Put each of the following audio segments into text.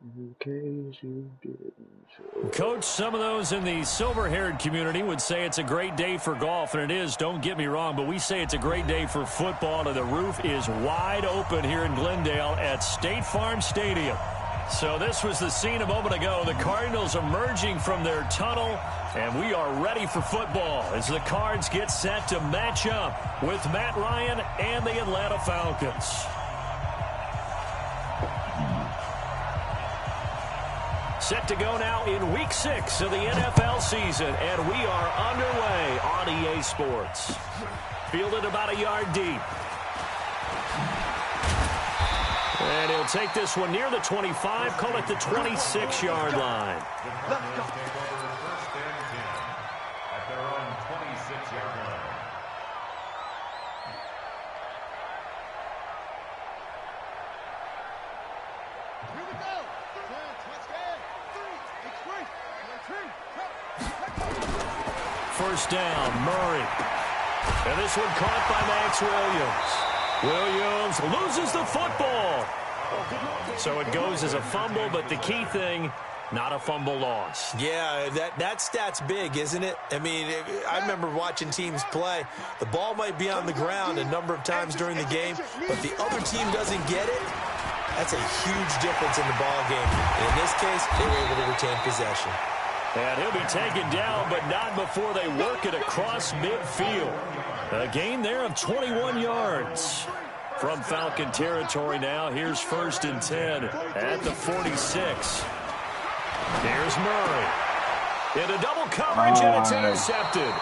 In case you didn't. Coach, some of those in the silver-haired community would say it's a great day for golf, and it is, don't get me wrong, but we say it's a great day for football, and the roof is wide open here in Glendale at State Farm Stadium. So this was the scene a moment ago. The Cardinals emerging from their tunnel, and we are ready for football as the Cards get set to match up with Matt Ryan and the Atlanta Falcons. Set to go now in Week 6 of the NFL season, and we are underway on EA Sports. Fielded about a yard deep. And he'll take this one near the 25, call it the 26-yard line. First down, Murray. And this one caught by Max Williams. Williams loses the football. So it goes as a fumble, but the key thing, not a fumble loss. Yeah, that stat's big, isn't it? I mean, I remember watching teams play. The ball might be on the ground a number of times during the game, but the other team doesn't get it. That's a huge difference in the ball game. And in this case, they were able to retain possession. And he'll be taken down, but not before they work it across midfield. A gain there of 21 yards. From Falcon territory now, here's 1st and 10 at the 46. Here's Murray. Into double coverage, and it's intercepted.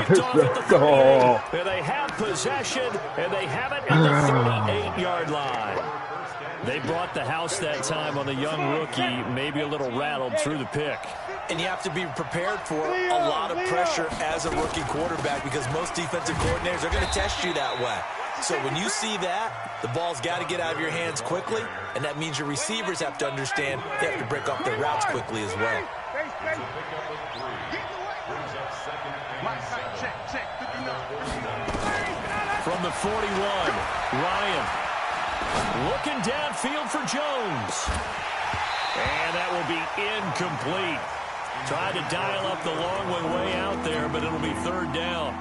Picked off at the 38. And they have possession, and they have it at the 38-yard line. They brought the house that time on the young rookie, maybe a little rattled through the pick. And you have to be prepared for a lot of pressure as a rookie quarterback because most defensive coordinators are going to test you that way. So when you see that, the ball's got to get out of your hands quickly, and that means your receivers have to understand they have to break up their routes quickly as well. From the 41, Ryan. Looking downfield for Jones. And that will be incomplete. Tried to dial up the long way out there, but it'll be 3rd down.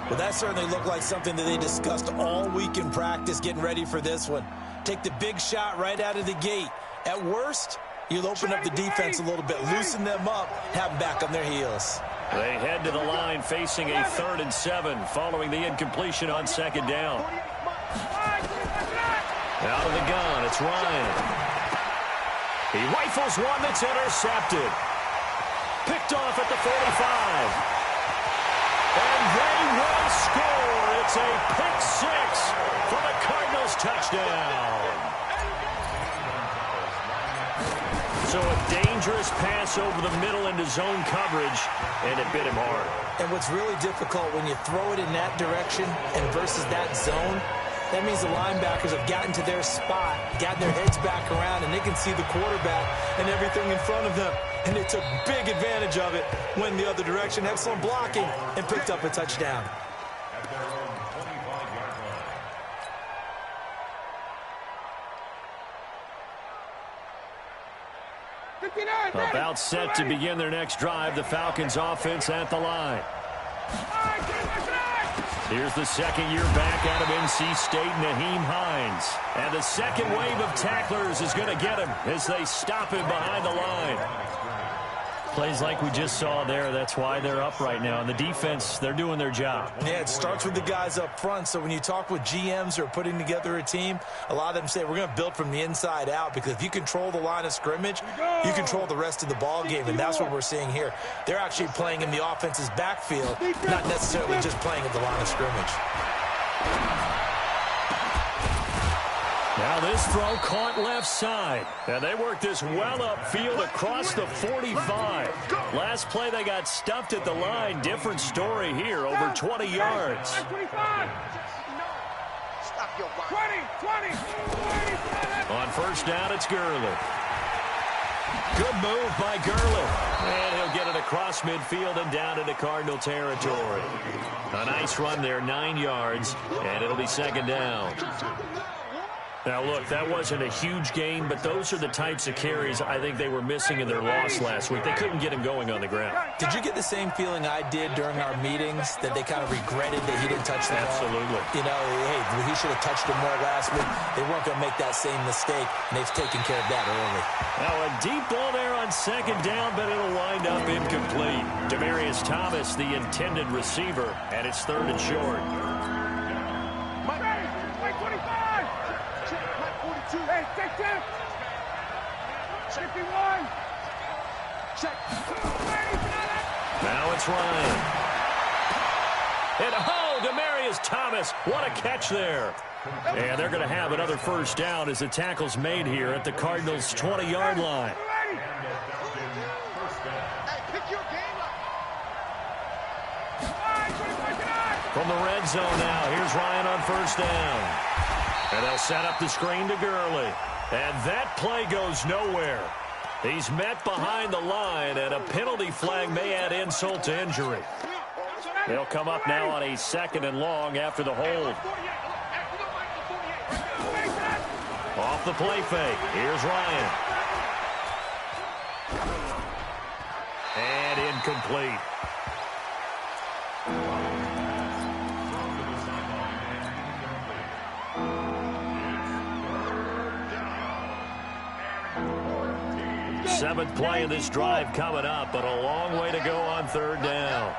Well, that certainly looked like something that they discussed all week in practice getting ready for this one. Take the big shot right out of the gate. At worst, you'll open up the defense a little bit, loosen them up, have them back on their heels. They head to the line facing a 3rd and 7 following the incompletion on 2nd down. Out of the gun, it's Ryan. He rifles one that's intercepted. Picked off at the 45. And they will score. It's a pick 6 for the Cardinals touchdown. So a dangerous pass over the middle into zone coverage, and it bit him hard. And what's really difficult when you throw it in that direction and versus that zone, that means the linebackers have gotten to their spot, gotten their heads back around, and they can see the quarterback and everything in front of them. And they took big advantage of it, went the other direction, excellent blocking, and picked up a touchdown. About set to begin their next drive, the Falcons offense at the line. Here's the second-year back out of NC State, Nyheim Hines. And the second wave of tacklers is going to get him as they stop him behind the line. Plays like we just saw there, that's why they're up right now. And the defense, they're doing their job. Yeah, it starts with the guys up front. So when you talk with GMs who are putting together a team, a lot of them say we're going to build from the inside out because if you control the line of scrimmage, you control the rest of the ball game, and that's what we're seeing here. They're actually playing in the offense's backfield, not necessarily just playing at the line of scrimmage. Now this throw caught left side. And they work this well upfield across the 45. Last play they got stuffed at the line. Different story here, over 20 yards. 20. On first down, it's Gurley. Good move by Gurley. And he'll get it across midfield and down into Cardinal territory. A nice run there, 9 yards, and it'll be 2nd down. Now, look, that wasn't a huge gain, but those are the types of carries I think they were missing in their loss last week. They couldn't get him going on the ground. Did you get the same feeling I did during our meetings, that they kind of regretted that he didn't touch the ball? Absolutely. You know, hey, he should have touched it more last week. They weren't going to make that same mistake, and they've taken care of that early. Now, a deep ball there on second down, but it'll wind up incomplete. Demaryius Thomas, the intended receiver, and it's 3rd and short. Hey, check. 51. Check. Now it's Ryan. And Demaryius Thomas, what a catch there. And they're going to have another first down as the tackle's made here at the Cardinals' 20-yard line. From the red zone now, here's Ryan on first down. And they'll set up the screen to Gurley. And that play goes nowhere. He's met behind the line, and a penalty flag may add insult to injury. They'll come up now on a 2nd and long after the hold. Off the play fake. Here's Ryan. And incomplete. Seventh play of this drive coming up, but a long way to go on 3rd down.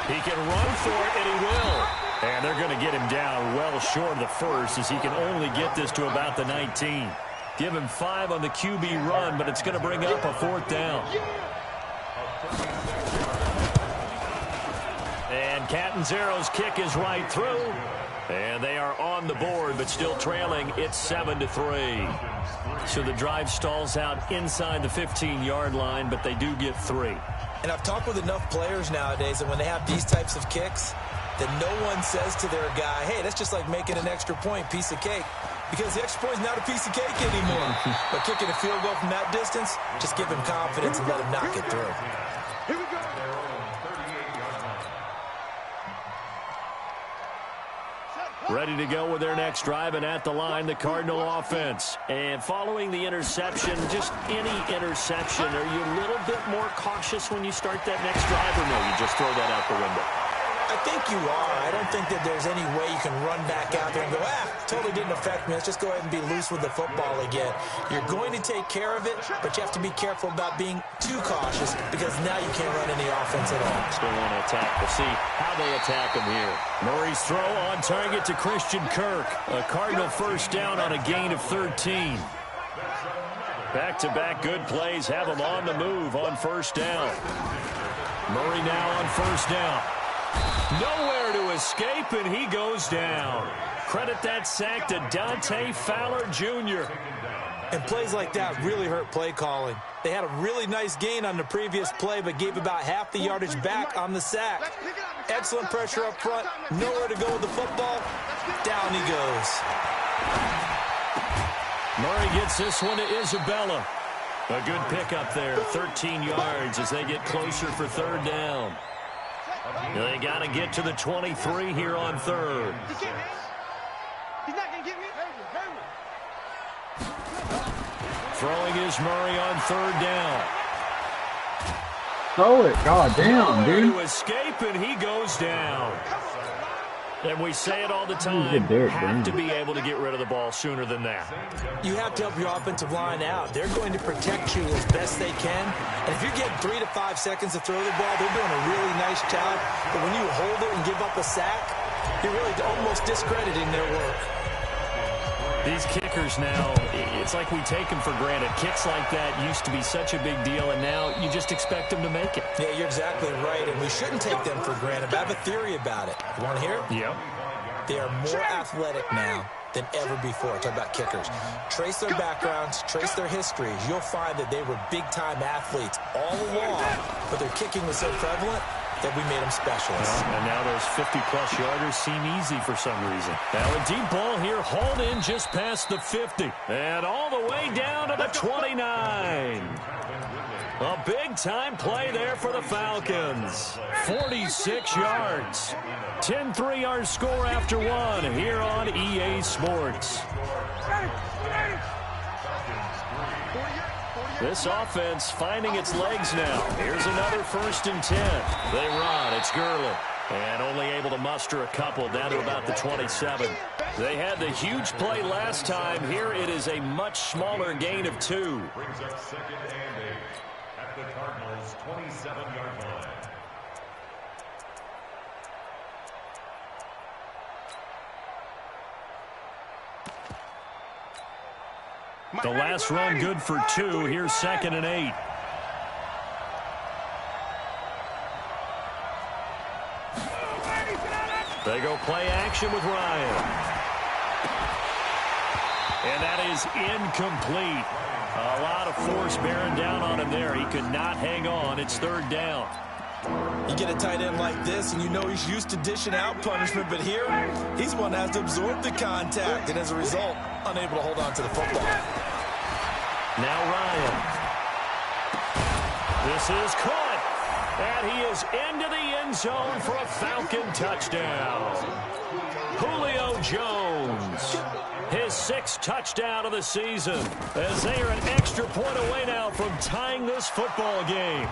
He can run for it, and he will. And they're going to get him down well short of the first, as he can only get this to about the 19. Give him 5 on the QB run, but it's going to bring up a 4th down. And Catanzaro's kick is right through. And they are on the board, but still trailing. It's 7-3. So the drive stalls out inside the 15-yard line, but they do get 3. And I've talked with enough players nowadays that when they have these types of kicks, that no one says to their guy, hey, that's just like making an extra point, piece of cake. Because the extra point is not a piece of cake anymore. But kicking a field goal from that distance, just give him confidence and let him not get through. Here we go. Ready to go with their next drive, and at the line, the Cardinal offense. And following the interception, just any interception, are you a little bit more cautious when you start that next drive, or no, you just throw that out the window? I think you are. I don't think that there's any way you can run back out there and go, totally didn't affect me. Let's just go ahead and be loose with the football again. You're going to take care of it, but you have to be careful about being too cautious, because now you can't run any offense at all. Still want to attack. We'll see how they attack him here. Murray's throw on target to Christian Kirk. A Cardinal first down on a gain of 13. Back-to-back good plays have him on the move on first down. Murray now on first down. Nowhere to escape, and he goes down. Credit that sack to Dante Fowler Jr. And plays like that really hurt play calling. They had a really nice gain on the previous play, but gave about half the yardage back on the sack. Excellent pressure up front. Nowhere to go with the football. Down he goes. Murray gets this one to Isabella. A good pickup there, 13 yards as they get closer for 3rd down. They got to get to the 23 here on 3rd. He's not going to get me. Throwing is Murray on 3rd down. Throw it. God damn, dude. To escape, and he goes down. And we say it all the time, have to be able to get rid of the ball sooner than that. You have to help your offensive line out. They're going to protect you as best they can. And if you get 3 to 5 seconds to throw the ball, they're doing a really nice job. But when you hold it and give up a sack, you're really almost discrediting their work. These kickers now, it's like we take them for granted. Kicks like that used to be such a big deal, and now you just expect them to make it. Yeah, you're exactly right, and we shouldn't take them for granted. But I have a theory about it. You want to hear it? Yep. They are more athletic now than ever before. Talk about kickers. Trace their backgrounds, trace their histories. You'll find that they were big-time athletes all along, but their kicking was so prevalent that we made them specialists. And now those 50-plus yarders seem easy for some reason. Now a deep ball here, hauled in just past the 50. And all the way down to the 29. A big-time play there for the Falcons. 46 yards. 10-3 our score after one here on EA Sports. This offense finding its legs now. Here's another 1st and 10. They run. It's Gurley. And only able to muster a couple down to about the 27. They had the huge play last time. Here it is a much smaller gain of 2. Brings up 2nd and 8 at the Cardinals' 27-yard line. The last run good for 2. Here's 2nd and 8. They go play action with Ryan. And that is incomplete. A lot of force bearing down on him there. He could not hang on. It's 3rd down. You get a tight end like this, and you know he's used to dishing out punishment, but here, he's one that has to absorb the contact, and as a result, unable to hold on to the football. Now Ryan. This is caught, and he is into the end zone for a Falcon touchdown. Julio Jones, his 6th touchdown of the season, as they are an extra point away now from tying this football game.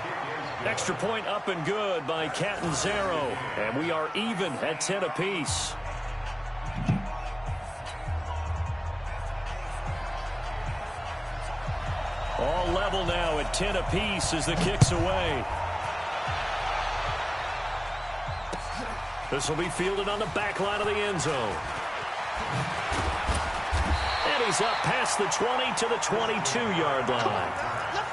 Extra point up and good by Catanzaro, and we are even at 10 apiece. All level now at 10 apiece as the kick's away. This will be fielded on the back line of the end zone. And he's up past the 20 to the 22-yard line. The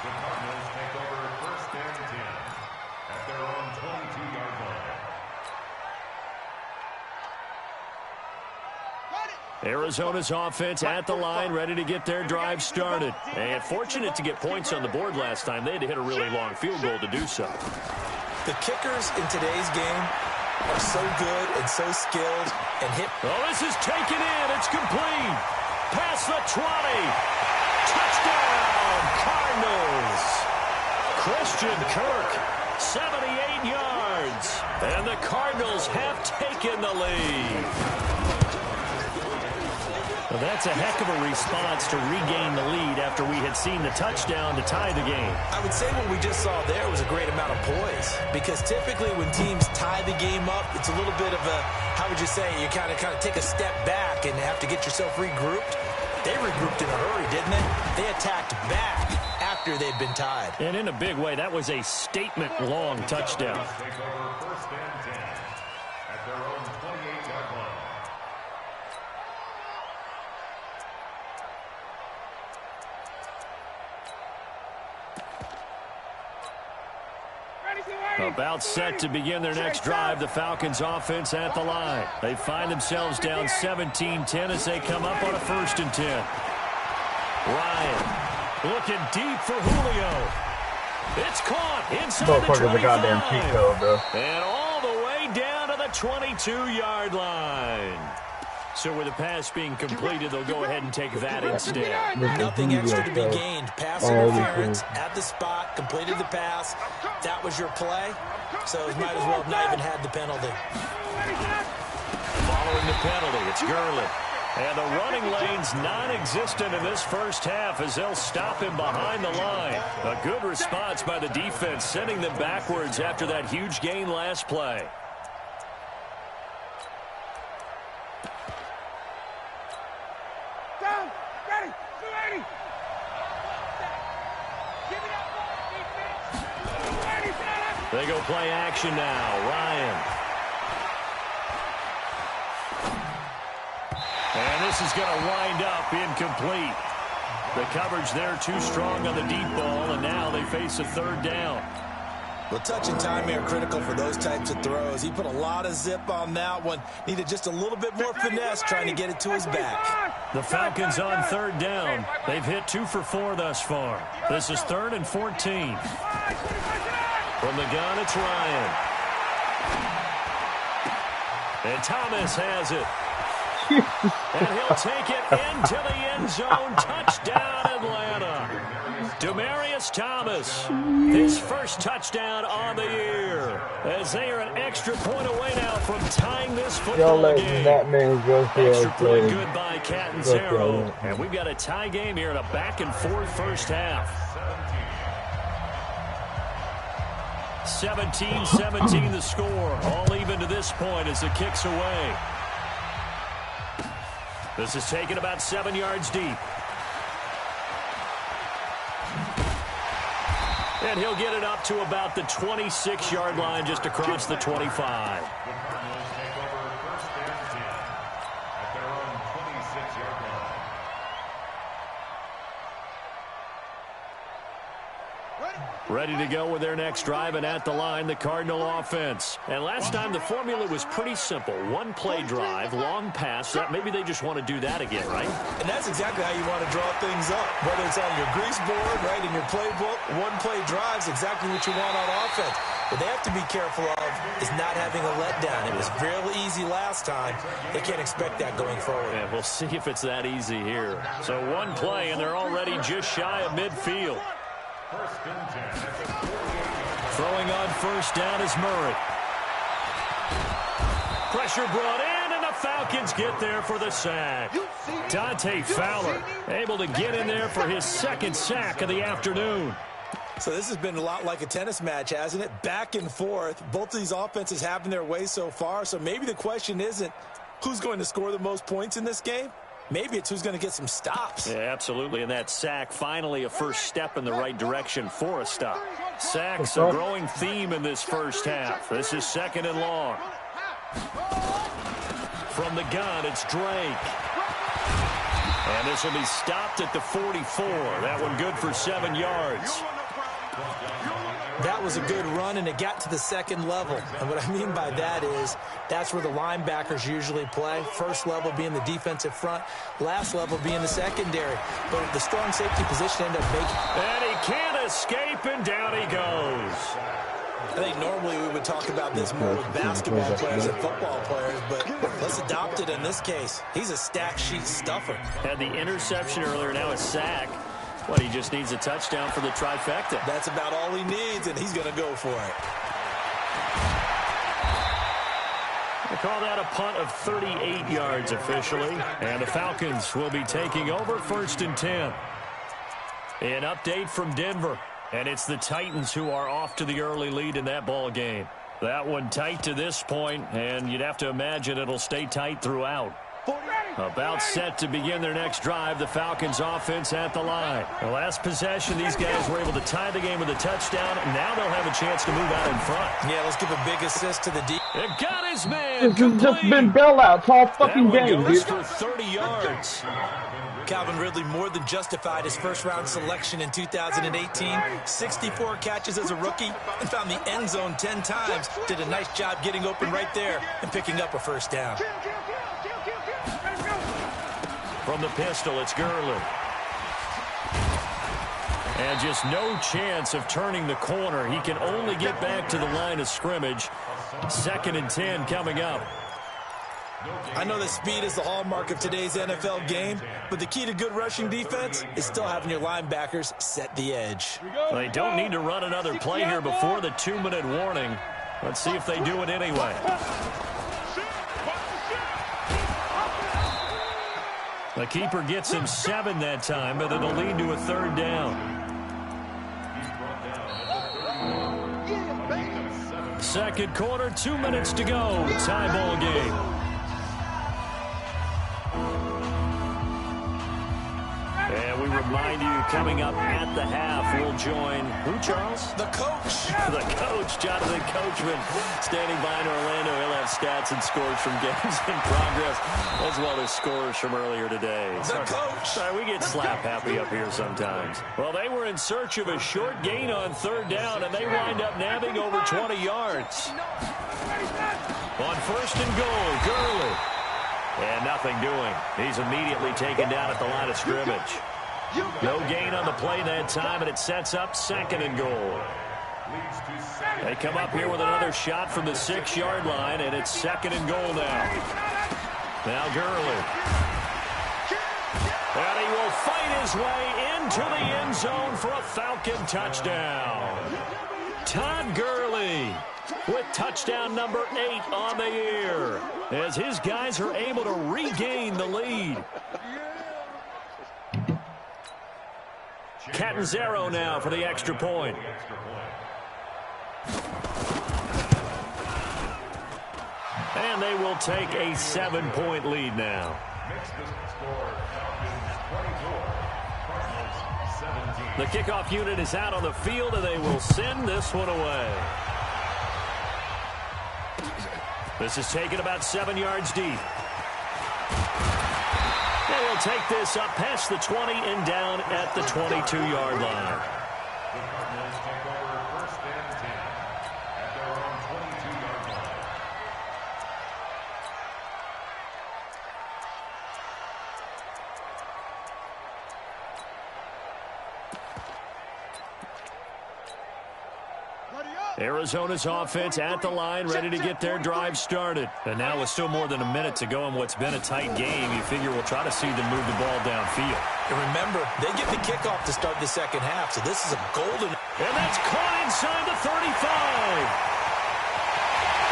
Cardinals take over 1st and 10 at their own 22-yard line. Arizona's offense at the line, ready to get their drive started. And fortunate to get points on the board last time. They had to hit a really long field goal to do so. The kickers in today's game are so good and so skilled and hit. Oh, this is taken in. It's complete. Past the 20. Touchdown, Cardinals. Christian Kirk, 78 yards. And the Cardinals have taken the lead. Well, that's a heck of a response to regain the lead after we had seen the touchdown to tie the game. I would say what we just saw there was a great amount of poise, because typically when teams tie the game up, it's a little bit of a, how would you say, you kind of take a step back and have to get yourself regrouped. They regrouped in a hurry, didn't they? They attacked back after they'd been tied. And in a big way, that was a statement-long touchdown. Take over 1st and 10 at their own 28-yard line. About set to begin their next drive, the Falcons offense at the line. They find themselves down 17-10 as they come up on a 1st and 10. Ryan looking deep for Julio. It's caught inside the 25. A goddamn cheat code, bro. And all the way down to the 22-yard line. So with the pass being completed, they'll go ahead and take that instead. Nothing extra to be gained. Pass interference at the spot, completed the pass. That was your play, so it might as well have not even had the penalty. Following the penalty, it's Gurley. And the running lane's non-existent in this first half as they'll stop him behind the line. A good response by the defense, sending them backwards after that huge gain last play. They go play action now. Ryan. And this is going to wind up incomplete. The coverage there too strong on the deep ball, and now they face a 3rd down. Well, touch and time are critical for those types of throws. He put a lot of zip on that one. Needed just a little bit more finesse trying to get it to his back. The Falcons on 3rd down. They've hit 2 for 4 thus far. This is 3rd and 14. From the gun, it's Ryan. And Thomas has it. And he'll take it into the end zone. Touchdown, Atlanta. Demaryius Thomas, his first touchdown on the year, as they are an extra point away now from tying this football game. That man go Extra point good by Catanzaro. And we've got a tie game here in a back-and-forth first half. 17-17 the score. All even to this point as the kick's away. This is taken about 7 yards deep. And he'll get it up to about the 26-yard line, just across the 25. The Cardinals take over first and 10 at their own 26-yard line. Ready to go with their next drive, and at the line, the Cardinal offense. And last time, the formula was pretty simple. One-play drive, long pass. Maybe they just want to do that again, right? And that's exactly how you want to draw things up. Whether it's on your grease board, right, in your playbook, one-play drive's exactly what you want on offense. What they have to be careful of is not having a letdown. It was real easy last time. They can't expect that going forward. Yeah, we'll see if it's that easy here. So one play, and they're already just shy of midfield. First and 10 at the 48. Throwing on first down is Murray. Pressure brought in, and the Falcons get there for the sack. Dante Fowler able to get in there for his second sack of the afternoon. So this has been a lot like a tennis match, hasn't it? Back and forth. Both of these offenses having their way so far. So maybe the question isn't who's going to score the most points in this game. Maybe it's who's going to get some stops. Yeah, absolutely. And that sack, finally a first step in the right direction for a stop. Sacks a growing theme in this first half. This is second and long. From the gun, it's Drake. And this will be stopped at the 44. That one good for 7 yards. That was a good run, and it got to the second level. And what I mean by that is that's where the linebackers usually play. First level being the defensive front, last level being the secondary. But the strong safety position ended up making. And he can't escape, and down he goes. I think normally we would talk about this more with basketball players and football players, but let's adopt it in this case. He's a stat sheet stuffer. Had the interception earlier, now a sack. Well, he just needs a touchdown for the trifecta. That's about all he needs, and he's going to go for it. They call that a punt of 38 yards officially. And the Falcons will be taking over first and 10. An update from Denver. And it's the Titans who are off to the early lead in that ball game. That one tight to this point, and you'd have to imagine it'll stay tight throughout. About set to begin their next drive, the Falcons offense at the line. The last possession, these guys were able to tie the game with a touchdown, and now they'll have a chance to move out in front. Yeah, let's give a big assist to the D. It got his man. This has just been bailouts all fucking that game, one goes dude. for 30 yards. Calvin Ridley more than justified his first-round selection in 2018. 64 catches as a rookie and found the end zone 10 times. Did a nice job getting open right there and picking up a first down. From the pistol, it's Gurley. And just no chance of turning the corner. He can only get back to the line of scrimmage. Second and 10 coming up. I know that speed is the hallmark of today's NFL game, but the key to good rushing defense is still having your linebackers set the edge. They don't need to run another play here before the 2-minute warning. Let's see if they do it anyway. The keeper gets him 7 that time, but it'll lead to a third down. Second quarter, 2 minutes to go. Tie ball game. And we remind you, coming up at the half, we'll join who, Charles? The coach. The coach, Jonathan Coachman, standing by in Orlando. He'll have stats and scores from games in progress, as well as scores from earlier today. The coach. Sorry, we get slap happy up here sometimes. Well, they were in search of a short gain on third down, and they wind up nabbing over 20 yards. On first and goal, Gurley. And nothing doing. He's immediately taken down at the line of scrimmage. No gain on the play that time, and it sets up second and goal. They come up here with another shot from the 6-yard line, and it's second and goal now. Now Gurley. And he will fight his way into the end zone for a Falcon touchdown. Todd Gurley with touchdown number 8 on the year, as his guys are able to regain the lead. Catanzaro now for the extra point. And they will take a 7-point lead now. The kickoff unit is out on the field, and they will send this one away. This is taken about 7 yards deep. They will take this up past the 20 and down at the 22-yard line. The Cardinals take over first and 10 at their own 22-yard line. Arizona's offense at the line, ready to get their drive started. And now with still more than a minute to go in what's been a tight game, you figure we'll try to see them move the ball downfield. And remember, they get the kickoff to start the second half, so this is a golden... And that's caught inside the 35.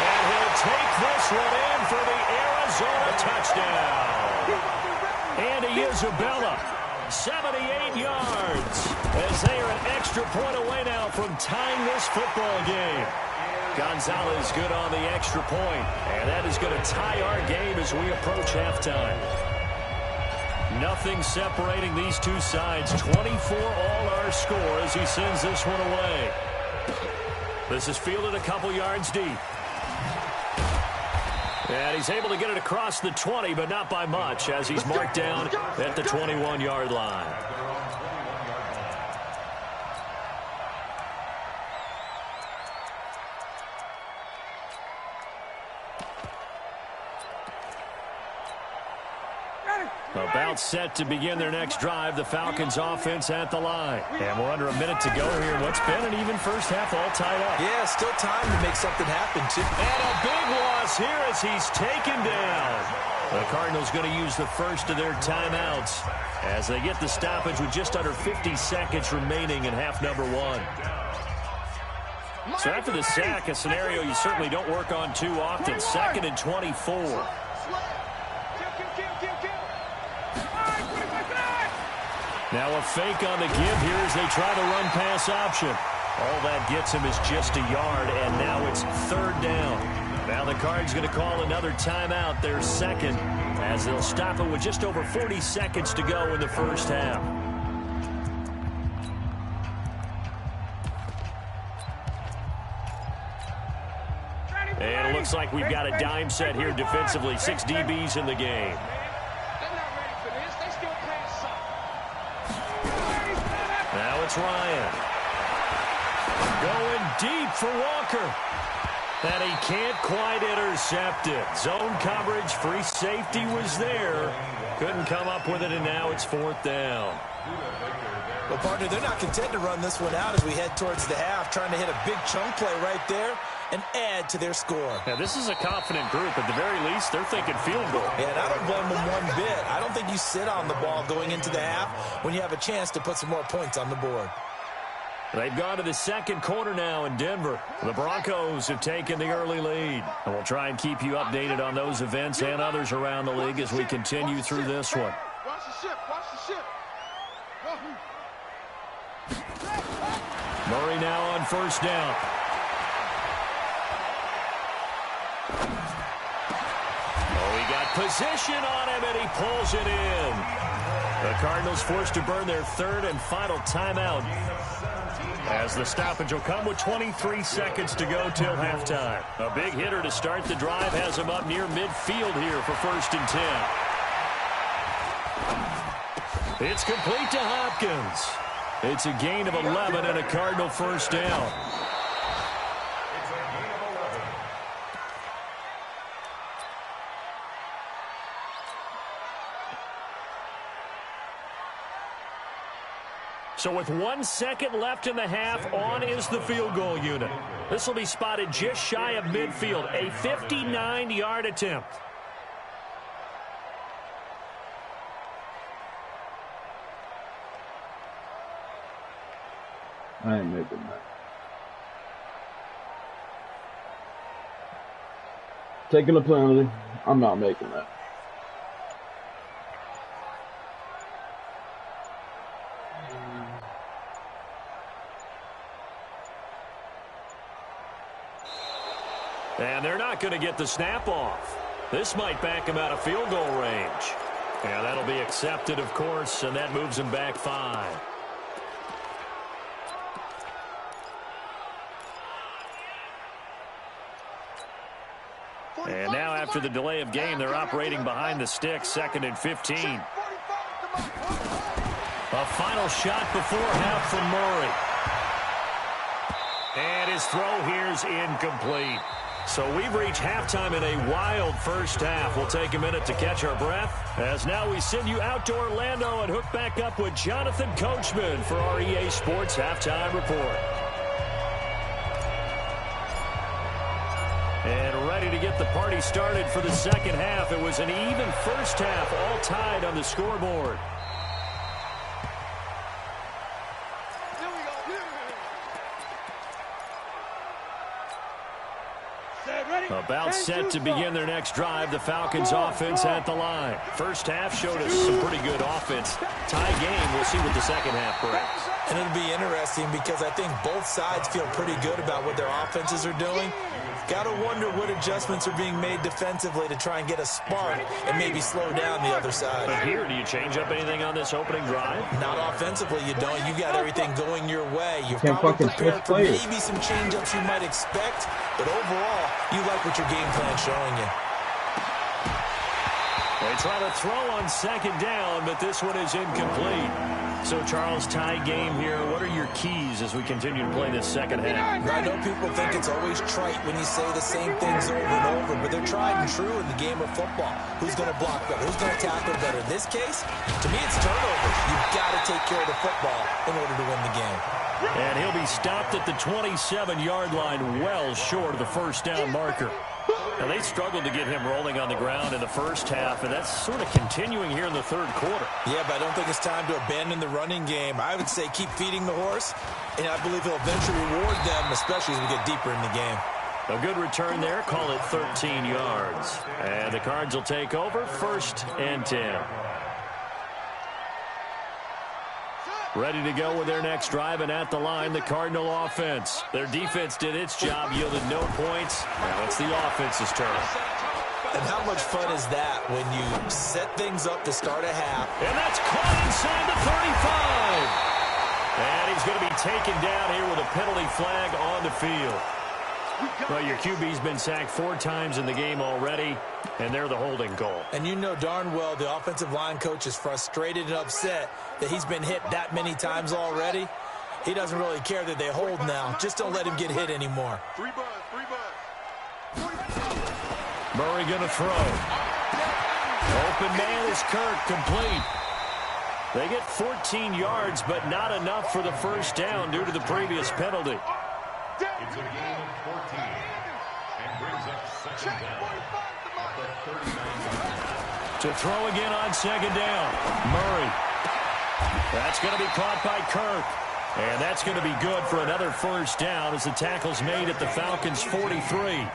And he'll take this one in for the Arizona touchdown. Andy Isabella, 78 yards, as they are an extra point away now from tying this football game. Gonzalez good on the extra point, and that is going to tie our game as we approach halftime. Nothing separating these two sides. 24 all our score as he sends this one away. This is fielded a couple yards deep. And he's able to get it across the 20, but not by much, as he's marked down at the 21-yard line. About set to begin their next drive, the Falcons offense at the line. And we're under a minute to go here in what's been an even first half, all tied up. Yeah, still time to make something happen, too. And a big loss here as he's taken down. The Cardinals going to use the first of their timeouts as they get the stoppage with just under 50 seconds remaining in half number 1. So after the sack, a scenario you certainly don't work on too often. 2nd and 24. Now a fake on the give here as they try the run-pass option. All that gets him is just a yard, and now it's 3rd down. Now the Cards going to call another timeout, their second, as they'll stop it with just over 40 seconds to go in the first half. And it looks like we've got a dime set here defensively. 6 DBs in the game. Now it's Ryan. Going deep for Walker. And he can't quite intercept it. Zone coverage, free safety was there. Couldn't come up with it, and now it's 4th down. Well, partner, they're not content to run this one out as we head towards the half, trying to hit a big chunk play right there and add to their score. Now, this is a confident group. At the very least, they're thinking field goal. Yeah, and I don't blame them one bit. I don't think you sit on the ball going into the half when you have a chance to put some more points on the board. They've gone to the second quarter now in Denver. The Broncos have taken the early lead. And we'll try and keep you updated on those events and others around the league as we continue through this one. Watch the ship. Watch the ship. Murray now on 1st down. Oh, he got position on him, and he pulls it in. The Cardinals forced to burn their 3rd and final timeout, as the stoppage will come with 23 seconds to go till halftime. A big hitter to start the drive has him up near midfield here for 1st and 10. It's complete to Hopkins. It's a gain of 11 and a Cardinal 1st down. It's a gain of 11. So with 1 second left in the half, on is the field goal unit. This will be spotted just shy of midfield, a 59-yard attempt. I ain't making that. Taking a penalty. I'm not making that. And they're not going to get the snap off. This might back him out of field goal range. And that'll be accepted, of course, and that moves him back 5. And now after the delay of game, they're operating behind the stick, 2nd and 15. A final shot before half from Murray. And his throw here's incomplete. So we've reached halftime in a wild first half. We'll take a minute to catch our breath, as now we send you out to Orlando and hook back up with Jonathan Coachman for our EA Sports Halftime Report. And ready to get the party started for the second half. It was an even first half, all tied on the scoreboard. About set to begin their next drive. The Falcons offense at the line. First half showed us some pretty good offense. Tie game. We'll see what the second half brings. And it'll be interesting because I think both sides feel pretty good about what their offenses are doing. Got to wonder what adjustments are being made defensively to try and get a spark and maybe slow down the other side. But here, do you change up anything on this opening drive? Not offensively, you don't. You got everything going your way. You're Can't probably fucking prepared for play. maybe some change-ups you might expect, but overall, you like what your game plan's showing you. They try to throw on second down, but this one is incomplete. So, Charles, tie game here. What are your keys as we continue to play this second half? I know people think it's always trite when you say the same things over and over, but they're tried and true in the game of football. Who's going to block better? Who's going to tackle better? In this case, to me, it's turnovers. You've got to take care of the football in order to win the game. And he'll be stopped at the 27-yard line, well short of the first down marker. Now, they struggled to get him rolling on the ground in the first half, and that's sort of continuing here in the third quarter. Yeah, but I don't think it's time to abandon the running game. I would say keep feeding the horse, and I believe he'll eventually reward them, especially as we get deeper in the game. A good return there. Call it 13 yards. And the Cards will take over, 1st and 10. Ready to go with their next drive, and at the line, the Cardinal offense. Their defense did its job, yielded no points. Now it's the offense's turn. And how much fun is that when you set things up to start a half? And that's caught inside the 35. And he's going to be taken down here with a penalty flag on the field. Well, your QB's been sacked 4 times in the game already, and they're the holding goal. And you know darn well the offensive line coach is frustrated and upset that he's been hit that many times already. He doesn't really care that they hold now. Just don't let him get hit anymore. Murray going to throw. Open man is Kirk, complete. They get 14 yards, but not enough for the first down due to the previous penalty. It's a gain of 14 and brings up second down at the 39-yard. To throw again on second down. Murray. That's going to be caught by Kirk. And that's going to be good for another first down as the tackle's made at the Falcons' 43.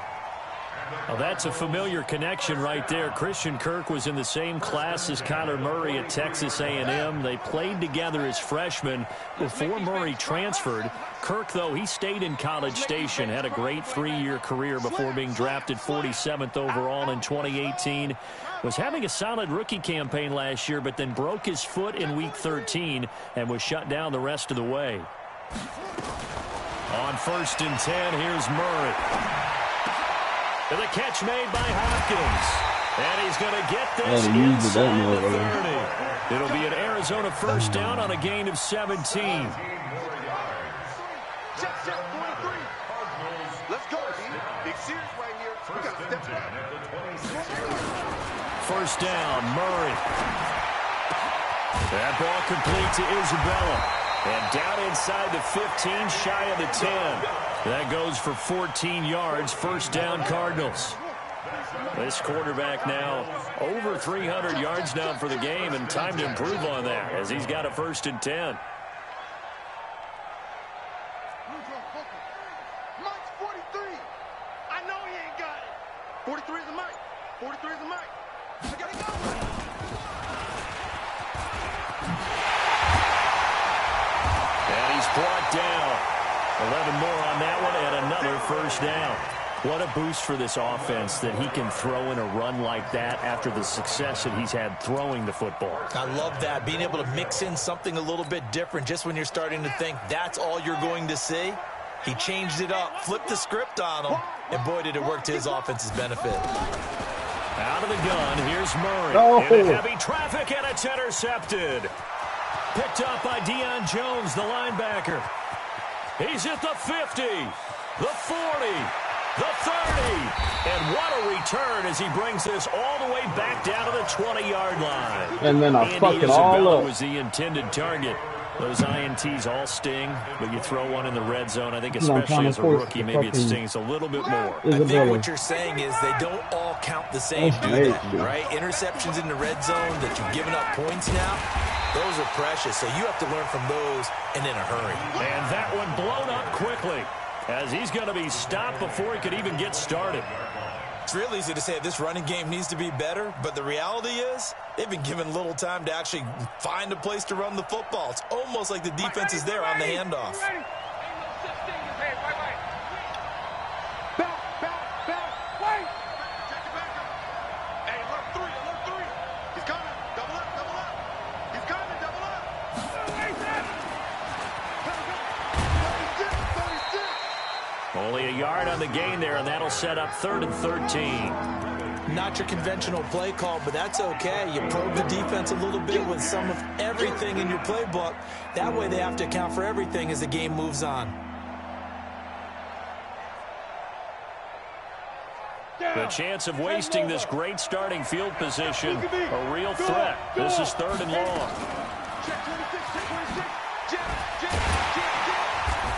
Well, that's a familiar connection right there. Christian Kirk was in the same class as Kyler Murray at Texas A&M. They played together as freshmen before Murray transferred. Kirk, though, he stayed in College Station, had a great 3-year career before being drafted 47th overall in 2018. Was having a solid rookie campaign last year, but then broke his foot in Week 13 and was shut down the rest of the way. On 1st and 10, here's Murray. And the catch made by Hopkins. And he's going to get this inside the 30. It'll be an Arizona first down on a gain of 17. Let's go, big series right here. We got to step up. First down, Murray. That ball complete to Isabella. And down inside the 15, shy of the 10. That goes for 14 yards, first down Cardinals. This quarterback now over 300 yards now for the game, and time to improve on that as he's got a 1st and 10. Mike's 43. I know he ain't got it. 43 is the Mike. 43 is the Mike. I gotta go. And he's brought down. 11 more on that one and another first down. What a boost for this offense that he can throw in a run like that after the success that he's had throwing the football. I love that, being able to mix in something a little bit different just when you're starting to think that's all you're going to see. He changed it up, flipped the script on him, and boy, did it work to his offense's benefit. Out of the gun, here's Murray. Oh. In heavy traffic, and it's intercepted. Picked up by Deion Jones, the linebacker. He's at the 50, the 40, the 30. And what a return as he brings this all the way back down to the 20-yard line. And then I fuck it all Isabella up. was the intended target. Those INTs all sting, but you throw one in the red zone. I think especially as a rookie, maybe it stings a little bit more. I think what you're saying is they don't all count the same, do they? Right? Interceptions in the red zone that you've given up points now, those are precious. So you have to learn from those and in a hurry. And that one blown up quickly as he's going to be stopped before he could even get started. It's real easy to say this running game needs to be better, but the reality is they've been given little time to actually find a place to run the football. It's almost like the defense is there on the handoff. Only a yard on the gain there, and that'll set up 3rd and 13. Not your conventional play call, but that's okay. You probe the defense a little bit with some of everything in your playbook. That way they have to account for everything as the game moves on. The chance of wasting this great starting field position, a real threat. This is 3rd and long.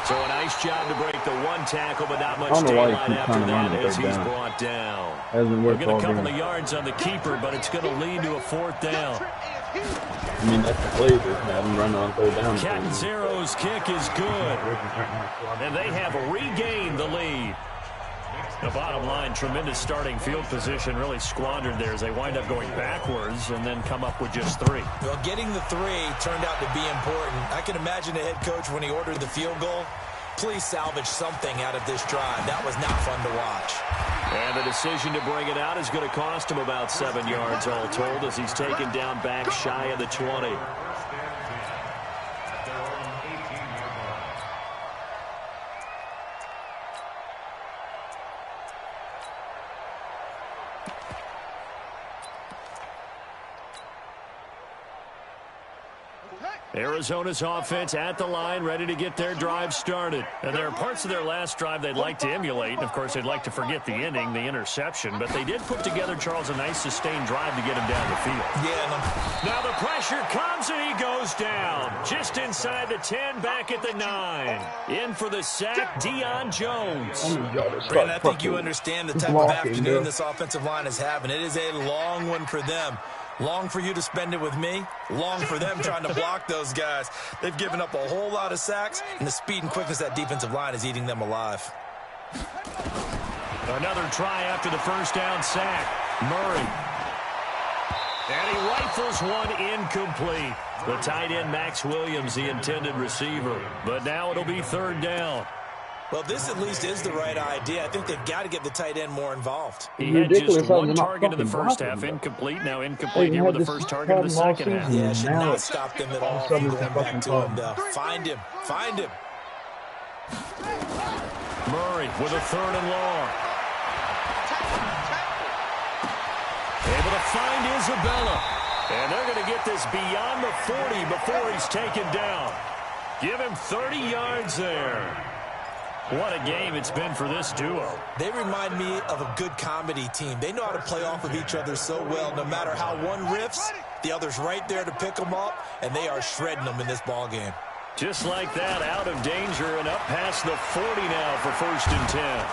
So a nice job to break the one tackle, but not much daylight after that as he's brought down. We'll get a couple of yards on the keeper, but it's going to lead to a 4th down. I mean, that's the play. Having run on 3rd down. Catanzaro's kick is good. And they have regained the lead. The bottom line, tremendous starting field position, really squandered there as they wind up going backwards and then come up with just 3. Well, getting the 3 turned out to be important. I can imagine the head coach when he ordered the field goal. Please salvage something out of this drive. That was not fun to watch. And the decision to bring it out is going to cost him about 7 yards all told as he's taken down back shy of the 20. Arizona's offense at the line, ready to get their drive started. And there are parts of their last drive they'd like to emulate. And, of course, they'd like to forget the ending, the interception. But they did put together, Charles, a nice sustained drive to get him down the field. Yeah. Now the pressure comes and he goes down. Just inside the 10, back at the 9. In for the sack, Deion Jones. Brandon, I think you understand the type of afternoon this offensive line is having. It is a long one for them. Long for you to spend it with me. Long for them trying to block those guys. They've given up a whole lot of sacks, and the speed and quickness of that defensive line is eating them alive. Another try after the first down sack. Murray. And he rifles one incomplete. The tight end, Max Williams, the intended receiver. But now it'll be 3rd down. Well, this at least is the right idea. I think they've got to get the tight end more involved. He had just one target in the first half. Incomplete. Now incomplete here with the first target in the second half. Yeah, should not stop them at all from going back to him, though. Find him. Find him. Murray with a 3rd and long. Able to find Isabella. And they're going to get this beyond the 40 before he's taken down. Give him 30 yards there. What a game it's been for this duo. They remind me of a good comedy team. They know how to play off of each other so well. No matter how one riffs, the other's right there to pick them up, and they are shredding them in this ball game. Just like that, out of danger and up past the 40 now for 1st and 10.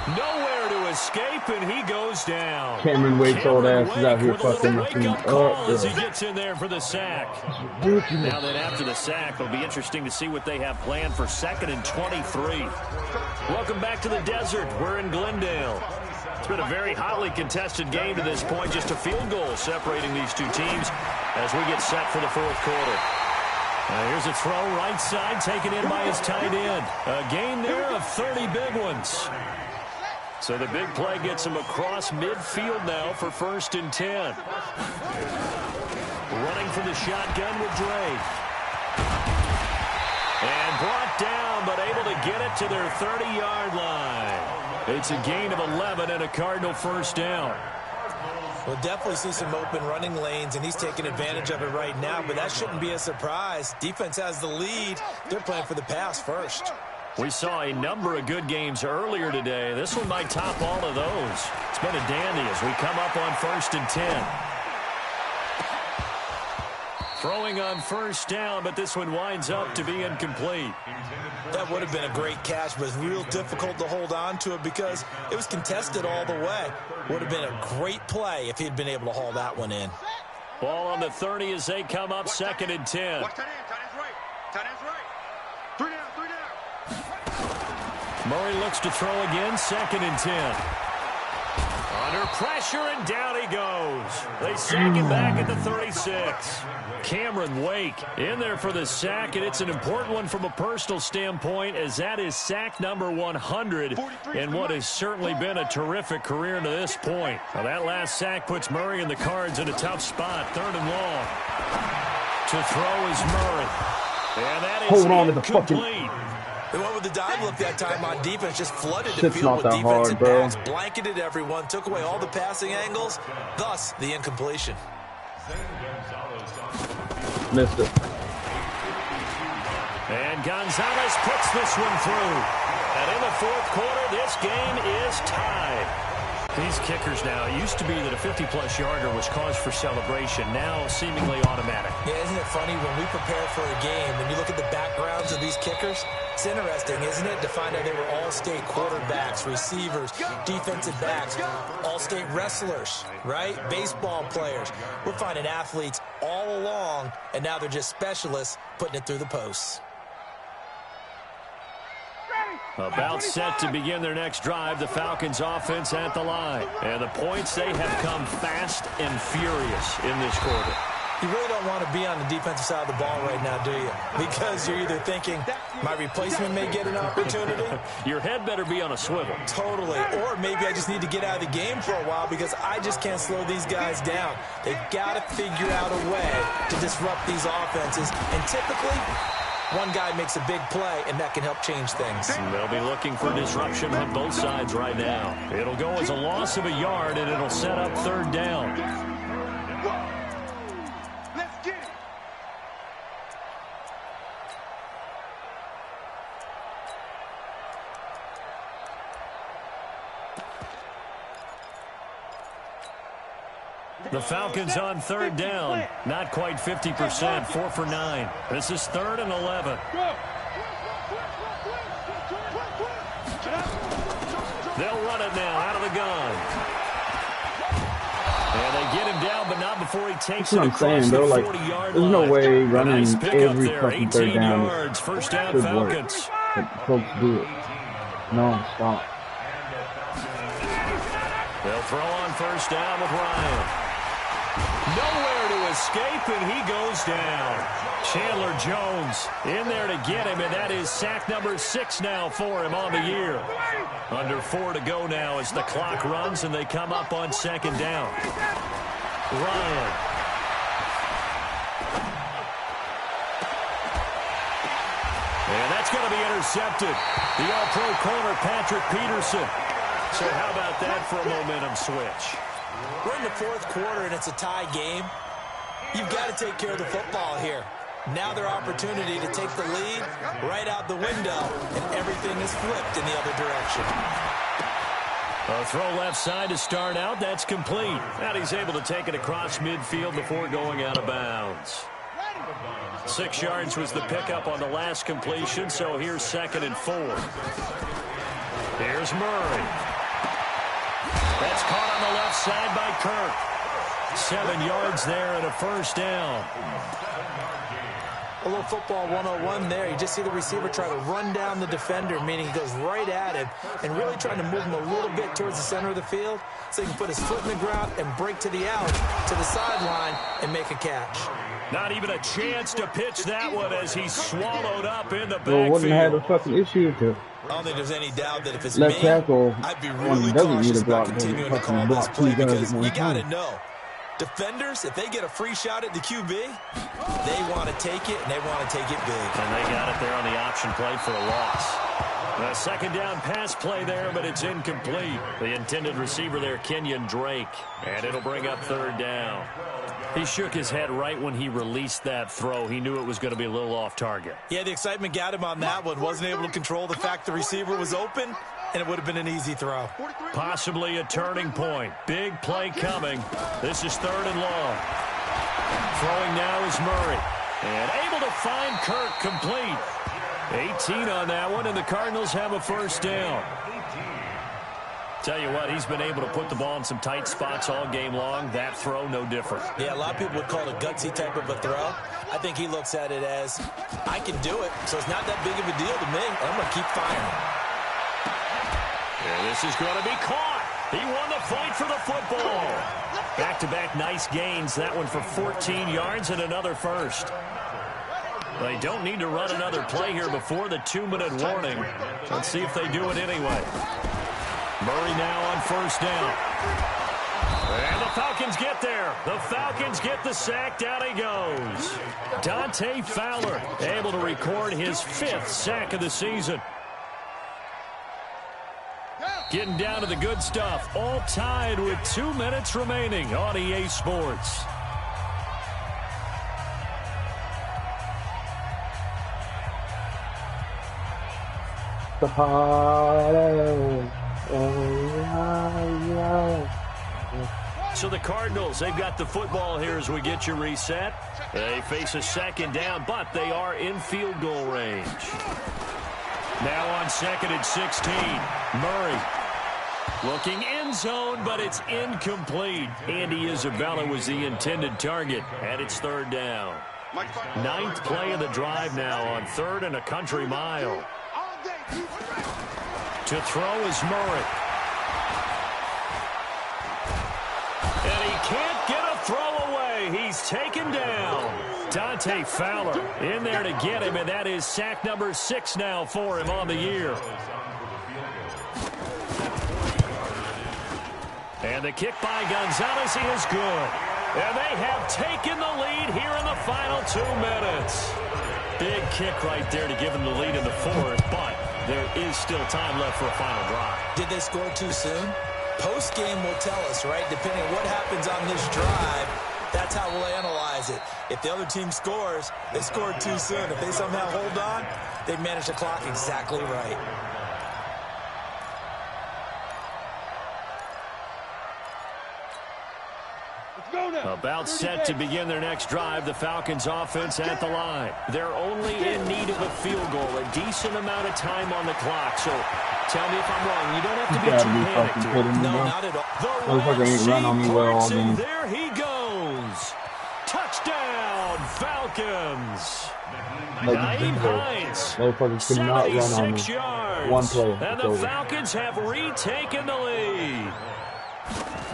Nowhere to escape, and he goes down. Cameron Wake's old ass is out here with a little fucking wake-up call up. as he gets in there for the sack. Now then, after the sack, it'll be interesting to see what they have planned for 2nd and 23. Welcome back to the desert. We're in Glendale. It's been a very hotly contested game to this point. Just a field goal separating these two teams as we get set for the 4th quarter. Here's a throw right side taken in by his tight end. A gain there of 30 big ones. So the big play gets him across midfield now for 1st and 10. Running for the shotgun with Dre. And brought down, but able to get it to their 30-yard line. It's a gain of 11 and a Cardinal 1st down. We'll definitely see some open running lanes, and he's taking advantage of it right now, but that shouldn't be a surprise. Defense has the lead. They're playing for the pass first. We saw a number of good games earlier today. This one might top all of those. It's been a dandy as we come up on 1st and 10. Throwing on 1st down, but this one winds up to be incomplete. That would have been a great catch, but real difficult to hold on to it because it was contested all the way. Would have been a great play if he'd been able to haul that one in. Ball on the 30 as they come up 2nd and 10. Watch tight end. Tight end's right. Tight end's right. 3 down, 3 down. Murray looks to throw again, 2nd and 10. Under pressure, and down he goes. They sack him back at the 36. Cameron Wake in there for the sack, and it's an important one from a personal standpoint as that is sack number 100 in what has certainly been a terrific career to this point. Now that last sack puts Murray and the Cards in a tough spot, 3rd and long. To throw is Murray. And that is Hold on to the incomplete. They went with the dive look that time on defense, just flooded the It's field not with that defensive hard, bro. backs, blanketed everyone, took away all the passing angles, thus the incompletion. Missed it. And Gonzalez puts this one through. And in the 4th quarter, this game is tied. These kickers now, it used to be that a 50-plus yarder was cause for celebration. Now seemingly automatic. Yeah, isn't it funny when we prepare for a game, when you look at the backgrounds of these kickers, it's interesting, isn't it, to find out they were all-state quarterbacks, receivers, defensive backs, all-state wrestlers, right? Baseball players. We're finding athletes all along, and now they're just specialists putting it through the posts. About set to begin their next drive, the Falcons offense at the line. And the points, they have come fast and furious in this quarter. You really don't want to be on the defensive side of the ball right now, do you? Because you're either thinking, my replacement may get an opportunity. Your head better be on a swivel. Totally. Or maybe I just need to get out of the game for a while because I just can't slow these guys down. They've got to figure out a way to disrupt these offenses. And typically, one guy makes a big play, and that can help change things. They'll be looking for disruption on both sides right now. It'll go as a loss of a yard, and it'll set up 3rd down. Let's get it. The Falcons on 3rd down. Not quite 50%, 4 for 9. This is 3rd and 11. They'll run it now out of the gun. And they get him down, but not before he takes That's what it I'm across saying, the though. Like, 40-yard there's line. no way running Nice pickup every there, fucking 18 3rd down yards, 1st down should Falcons. work. But folks do it. No, stop. They'll throw on 1st down with Ryan. Nowhere to escape, and he goes down. Chandler Jones in there to get him, and that is sack number 6 now for him on the year. Under 4 to go now as the clock runs, and they come up on 2nd down. Ryan. And that's going to be intercepted. The all-pro corner, Patrick Peterson. So how about that for a momentum switch? We're in the 4th quarter, and it's a tie game. You've got to take care of the football here. Now their opportunity to take the lead right out the window, and everything is flipped in the other direction. A throw left side to start out. That's complete. And he's able to take it across midfield before going out of bounds. 6 yards was the pickup on the last completion, so here's 2nd and 4. Here's Murray. That's caught on the left side by Kirk. 7 yards there and a first down. A little football 101 there. You just see the receiver try to run down the defender, meaning he goes right at him and really trying to move him a little bit towards the center of the field so he can put his foot in the ground and break to the out, to the sideline, and make a catch. Not even a chance to pitch that one as he's swallowed up in the Well, wouldn't have had a backfield. fucking issue to I don't think there's any doubt that if it's left me, tackle I'd be when really he doesn't need cautious a block, about then continuing to fucking call this block play two guys because at one you got to time. know, defenders, if they get a free shot at the QB, they want to take it, and they want to take it big. And they got it there on the option play for a loss. A second down pass play there, but it's incomplete. The intended receiver there, Kenyon Drake. And it'll bring up third down. He shook his head right when he released that throw. He knew it was going to be a little off target. Yeah, the excitement got him on that one. Wasn't able to control the fact the receiver was open, and it would have been an easy throw. Possibly a turning point. Big play coming. This is third and long. Throwing now is Murray. And able to find Kirk complete. 18 on that one, and the Cardinals have a first down. Tell you what, he's been able to put the ball in some tight spots all game long. That throw, no different. Yeah, a lot of people would call it a gutsy type of a throw. I think he looks at it as, I can do it, so it's not that big of a deal to me. I'm going to keep firing. And this is going to be caught. He won the fight for the football. Back-to-back nice gains. That one for 14 yards and another first. They don't need to run another play here before the 2-minute warning. Let's see if they do it anyway. Murray now on first down. And the Falcons get there. The Falcons get the sack. Down he goes. Dante Fowler able to record his 5th sack of the season. Getting down to the good stuff. All tied with 2 minutes remaining on EA Sports. The party. So the Cardinals, they've got the football here as we get you reset. They face a second down, but they are in field goal range. Now on second and 16, Murray. Looking end zone, but it's incomplete. Andy Isabella was the intended target, and it's third down. 9th play of the drive now on 3rd and a country mile. To throw is Murray. And he can't get a throw away. He's taken down. Dante Fowler in there to get him, and that is sack number 6 now for him on the year. And the kick by Gonzalez is good. And they have taken the lead here in the final 2 minutes. Big kick right there to give them the lead in the 4th, but there is still time left for a final drive. Did they score too soon? Post-game will tell us, right? Depending on what happens on this drive, that's how we'll analyze it. If the other team scores, they scored too soon. If they somehow hold on, they manage the clock exactly right. About set to begin their next drive, the Falcons offense at the line. They're only in need of a field goal, a decent amount of time on the clock. So tell me if I'm wrong. You don't have to be too panicked here. No, not at all. Motherfucker ain't run on me well all game. There he goes. Touchdown, Falcons. Naeem Hines, Motherfuckers could not run on 76 me. yards. One play. And the Falcons have retaken the lead.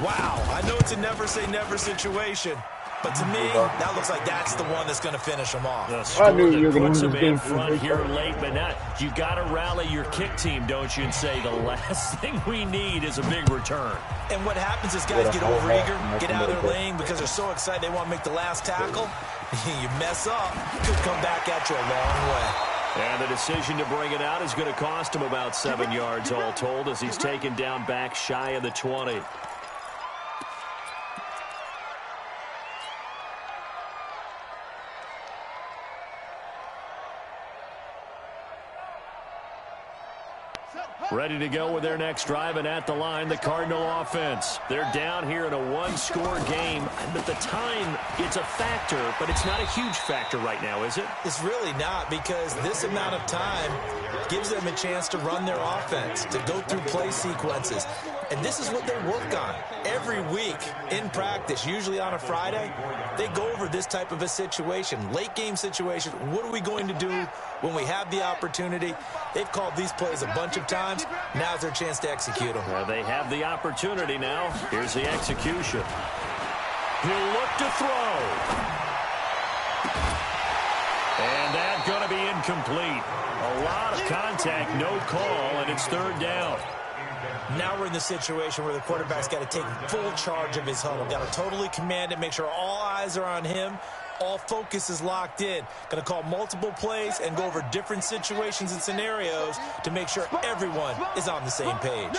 Wow, I know it's a never-say-never situation, but to me, that looks like that's the one that's going to finish them off. The score knew you were that gonna puts win them this in game. front here late, but not. You got to rally your kick team, don't you, and say the last thing we need is a big return. And what happens is guys get overeager, get out of their lane because they're so excited they want to make the last tackle. You mess up, could come back at you a long way. And the decision to bring it out is going to cost him about 7 yards all told as he's taken down back shy of the 20. Ready to go with their next drive, and at the line, the Cardinal offense. They're down here in a one-score game. But the time, it's a factor, but it's not a huge factor right now, is it? It's really not, because this amount of time gives them a chance to run their offense, to go through play sequences. And this is what they work on every week in practice, usually on a Friday. They go over this type of a situation, late game situation. What are we going to do when we have the opportunity? They've called these plays a bunch of times. Now's their chance to execute them. Well, they have the opportunity now. Here's the execution. He'll look to throw. And that's going to be incomplete. A lot of contact, no call, and it's third down. Now we're in the situation where the quarterback's got to take full charge of his huddle. Got to totally command it, make sure all eyes are on him. All focus is locked in. Going to call multiple plays and go over different situations and scenarios to make sure everyone is on the same page.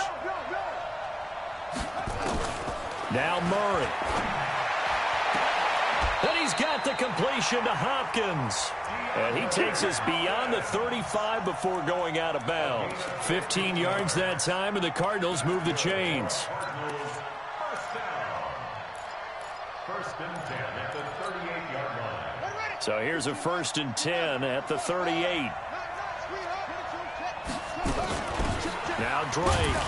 Now Murray. And he's got the completion to Hopkins. And he takes us beyond the 35 before going out of bounds. 15 yards that time, and the Cardinals move the chains. First and 10 at the 38-yard line. So here's a 1st and 10 at the 38. Now Drake.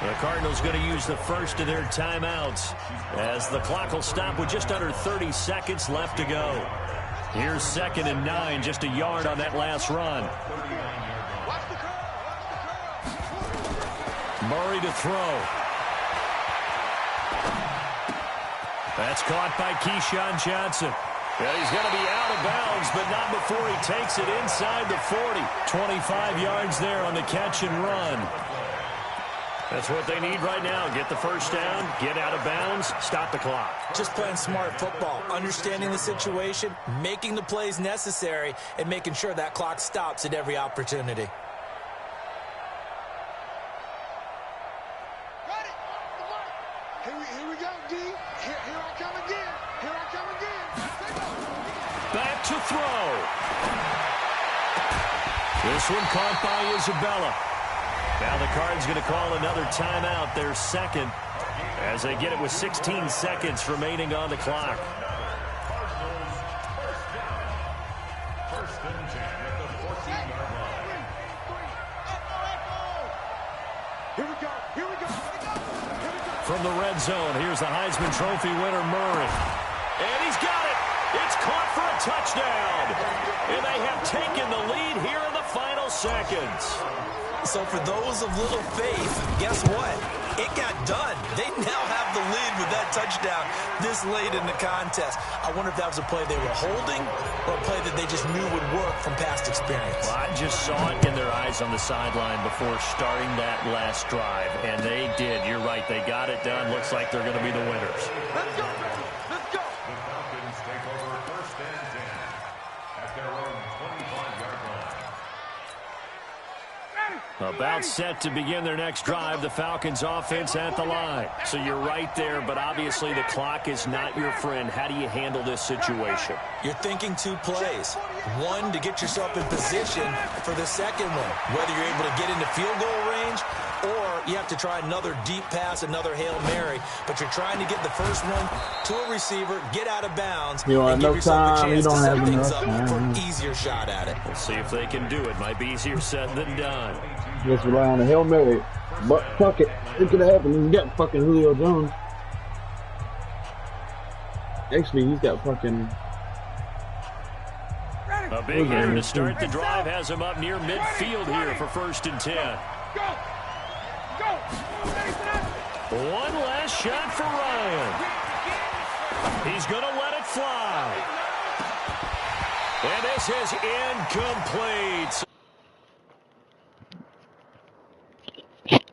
The Cardinals going to use the first of their timeouts as the clock will stop with just under 30 seconds left to go. Here's 2nd and 9, just a yard on that last run. Murray to throw. That's caught by Keyshawn Johnson. Well, he's going to be out of bounds, but not before he takes it inside the 40. 25 yards there on the catch and run. That's what they need right now. Get the first down, get out of bounds, stop the clock. Just playing smart football, understanding the situation, making the plays necessary, and making sure that clock stops at every opportunity. Here we go, D. Here I come again. Here I come again. Back to throw. This one caught by Isabella. Now the Cards going to call another timeout, their second, as they get it with 16 seconds remaining on the clock. First and 10 at the 14-yard line. Here we go. Here we go. From the red zone, here's the Heisman Trophy winner, Murray. And he's got it. It's caught for a touchdown. And they have taken the lead here in the final seconds. So for those of little faith, guess what? It got done. They now have the lead with that touchdown this late in the contest. I wonder if that was a play they were holding or a play that they just knew would work from past experience. Well, I just saw it in their eyes on the sideline before starting that last drive, and they did. You're right. They got it done. Looks like they're going to be the winners. Let's go, baby. Let's go. The Falcons take over first and 10 at their own 25-yard line. About set to begin their next drive, the Falcons offense at the line. So you're right there, but obviously the clock is not your friend. How do you handle this situation? You're thinking two plays. One, to get yourself in position for the second one, whether you're able to get into field goal range or you have to try another deep pass, another Hail Mary. But you're trying to get the first one to a receiver, get out of bounds, You and don't give have yourself a time. You chance to don't set have things enough up for time. an easier shot at it. We'll see if they can do it. Might be easier said than done. Just rely on the Hail Mary. But fuck it. It could happen. He's got fucking Julio Jones. Actually, he's got fucking... A big hitter to start the drive has him up near midfield here for 1st and 10. Go. Go. One last shot for Ryan. He's going to let it fly. And this is incomplete.